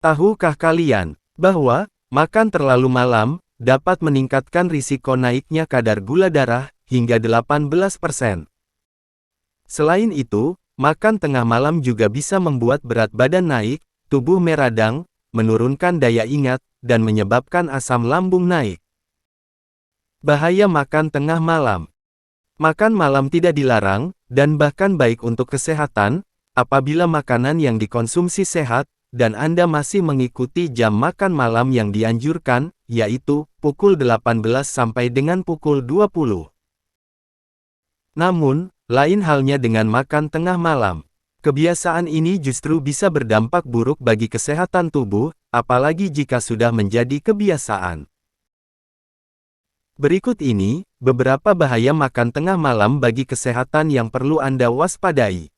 Tahukah kalian bahwa makan terlalu malam dapat meningkatkan risiko naiknya kadar gula darah hingga 18%? Selain itu, makan tengah malam juga bisa membuat berat badan naik, tubuh meradang, menurunkan daya ingat, dan menyebabkan asam lambung naik. Bahaya makan tengah malam. Makan malam tidak dilarang, dan bahkan baik untuk kesehatan, apabila makanan yang dikonsumsi sehat, dan Anda masih mengikuti jam makan malam yang dianjurkan, yaitu pukul 18 sampai dengan pukul 20. Namun, lain halnya dengan makan tengah malam. Kebiasaan ini justru bisa berdampak buruk bagi kesehatan tubuh, apalagi jika sudah menjadi kebiasaan. Berikut ini, beberapa bahaya makan tengah malam bagi kesehatan yang perlu Anda waspadai.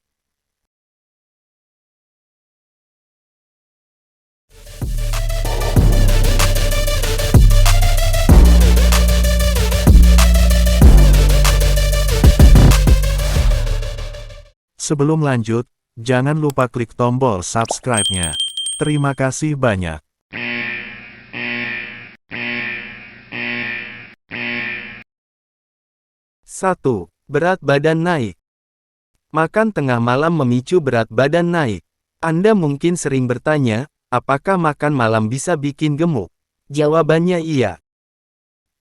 Sebelum lanjut, jangan lupa klik tombol subscribe-nya. Terima kasih banyak. Satu, berat badan naik. Makan tengah malam memicu berat badan naik. Anda mungkin sering bertanya, apakah makan malam bisa bikin gemuk? Jawabannya iya.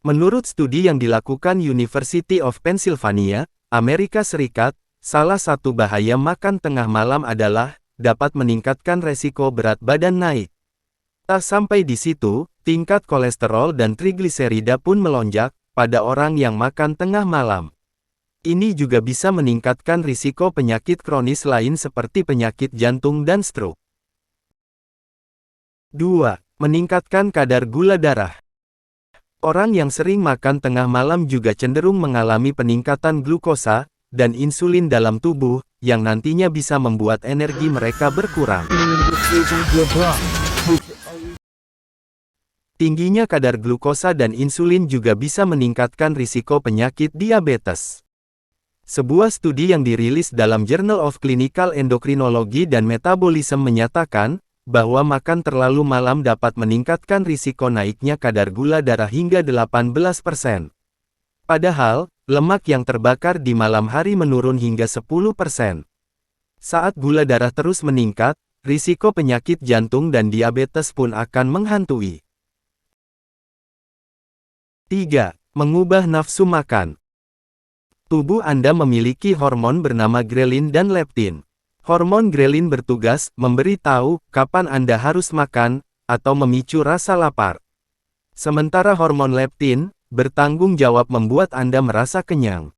Menurut studi yang dilakukan University of Pennsylvania, Amerika Serikat, salah satu bahaya makan tengah malam adalah dapat meningkatkan resiko berat badan naik. Tak sampai di situ, tingkat kolesterol dan trigliserida pun melonjak pada orang yang makan tengah malam. Ini juga bisa meningkatkan risiko penyakit kronis lain seperti penyakit jantung dan stroke. 2. Meningkatkan kadar gula darah. Orang yang sering makan tengah malam juga cenderung mengalami peningkatan glukosa dan insulin dalam tubuh, yang nantinya bisa membuat energi mereka berkurang. Tingginya kadar glukosa dan insulin juga bisa meningkatkan risiko penyakit diabetes. Sebuah studi yang dirilis dalam Journal of Clinical Endocrinology dan Metabolism menyatakan bahwa makan terlalu malam dapat meningkatkan risiko naiknya kadar gula darah hingga 18%. Padahal, lemak yang terbakar di malam hari menurun hingga 10%. Saat gula darah terus meningkat, risiko penyakit jantung dan diabetes pun akan menghantui. 3. Mengubah nafsu makan. Tubuh Anda memiliki hormon bernama grelin dan leptin. Hormon grelin bertugas memberi tahu kapan Anda harus makan, atau memicu rasa lapar. Sementara hormon leptin bertanggung jawab membuat Anda merasa kenyang.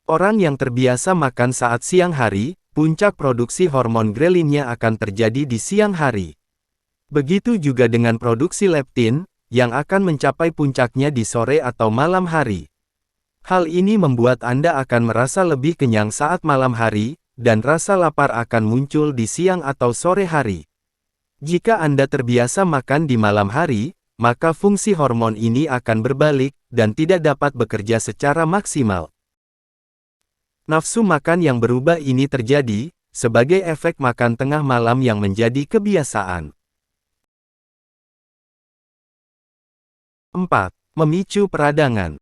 Orang yang terbiasa makan saat siang hari, puncak produksi hormon grelinnya akan terjadi di siang hari. Begitu juga dengan produksi leptin, yang akan mencapai puncaknya di sore atau malam hari. Hal ini membuat Anda akan merasa lebih kenyang saat malam hari, dan rasa lapar akan muncul di siang atau sore hari. Jika Anda terbiasa makan di malam hari, maka fungsi hormon ini akan berbalik, dan tidak dapat bekerja secara maksimal. Nafsu makan yang berubah ini terjadi, sebagai efek makan tengah malam yang menjadi kebiasaan. 4. Memicu peradangan.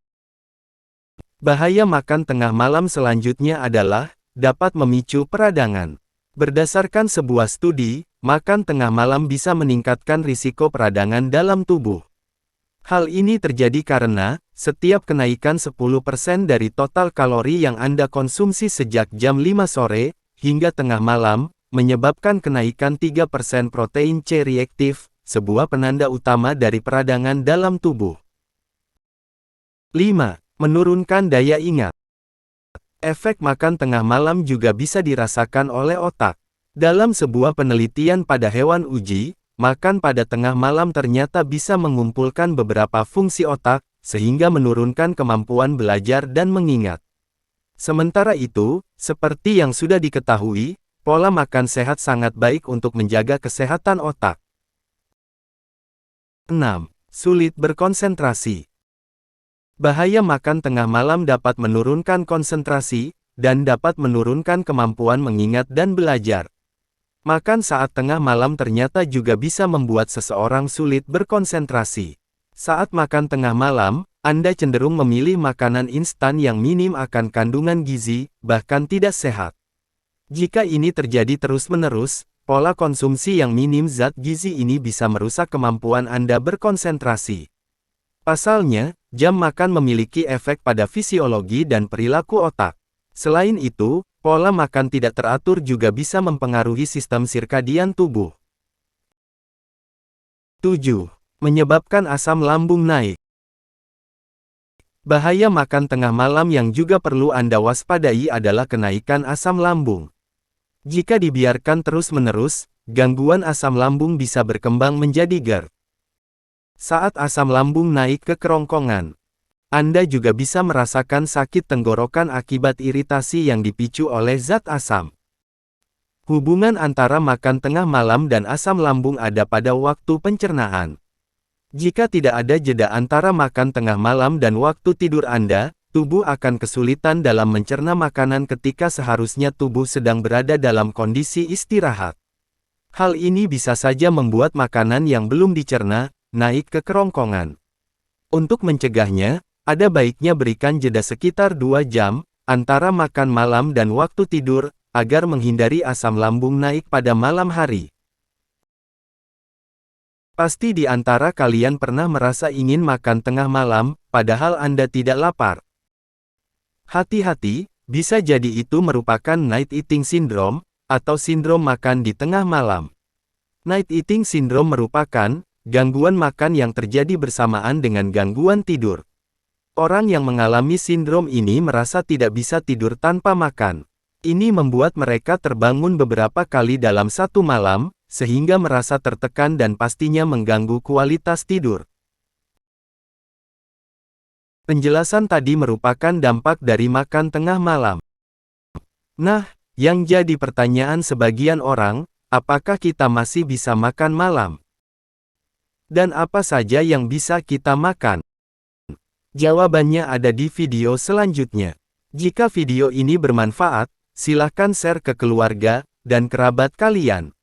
Bahaya makan tengah malam selanjutnya adalah, dapat memicu peradangan. Berdasarkan sebuah studi, makan tengah malam bisa meningkatkan risiko peradangan dalam tubuh. Hal ini terjadi karena, setiap kenaikan 10% dari total kalori yang Anda konsumsi sejak jam 5 sore, hingga tengah malam, menyebabkan kenaikan 3% protein C reaktif, sebuah penanda utama dari peradangan dalam tubuh. 5. Menurunkan daya ingat. Efek makan tengah malam juga bisa dirasakan oleh otak. Dalam sebuah penelitian pada hewan uji, makan pada tengah malam ternyata bisa mengumpulkan beberapa fungsi otak, sehingga menurunkan kemampuan belajar dan mengingat. Sementara itu, seperti yang sudah diketahui, pola makan sehat sangat baik untuk menjaga kesehatan otak. 6. Sulit berkonsentrasi. Bahaya makan tengah malam dapat menurunkan konsentrasi, dan dapat menurunkan kemampuan mengingat dan belajar. Makan saat tengah malam ternyata juga bisa membuat seseorang sulit berkonsentrasi. Saat makan tengah malam, Anda cenderung memilih makanan instan yang minim akan kandungan gizi, bahkan tidak sehat. Jika ini terjadi terus-menerus, pola konsumsi yang minim zat gizi ini bisa merusak kemampuan Anda berkonsentrasi. Pasalnya, jam makan memiliki efek pada fisiologi dan perilaku otak. Selain itu, pola makan tidak teratur juga bisa mempengaruhi sistem sirkadian tubuh. 7. Menyebabkan asam lambung naik. Bahaya makan tengah malam yang juga perlu Anda waspadai adalah kenaikan asam lambung. Jika dibiarkan terus-menerus, gangguan asam lambung bisa berkembang menjadi GERD. Saat asam lambung naik ke kerongkongan, Anda juga bisa merasakan sakit tenggorokan akibat iritasi yang dipicu oleh zat asam. Hubungan antara makan tengah malam dan asam lambung ada pada waktu pencernaan. Jika tidak ada jeda antara makan tengah malam dan waktu tidur Anda, tubuh akan kesulitan dalam mencerna makanan ketika seharusnya tubuh sedang berada dalam kondisi istirahat. Hal ini bisa saja membuat makanan yang belum dicerna naik ke kerongkongan. Untuk mencegahnya, ada baiknya berikan jeda sekitar 2 jam antara makan malam dan waktu tidur, agar menghindari asam lambung naik pada malam hari. Pasti di antara kalian pernah merasa ingin makan tengah malam, padahal Anda tidak lapar. Hati-hati, bisa jadi itu merupakan night eating syndrome, atau sindrom makan di tengah malam. Night eating syndrome merupakan gangguan makan yang terjadi bersamaan dengan gangguan tidur. Orang yang mengalami sindrom ini merasa tidak bisa tidur tanpa makan. Ini membuat mereka terbangun beberapa kali dalam satu malam, sehingga merasa tertekan dan pastinya mengganggu kualitas tidur. Penjelasan tadi merupakan dampak dari makan tengah malam. Nah, yang jadi pertanyaan sebagian orang, apakah kita masih bisa makan malam? Dan apa saja yang bisa kita makan? Jawabannya ada di video selanjutnya. Jika video ini bermanfaat, silakan share ke keluarga dan kerabat kalian.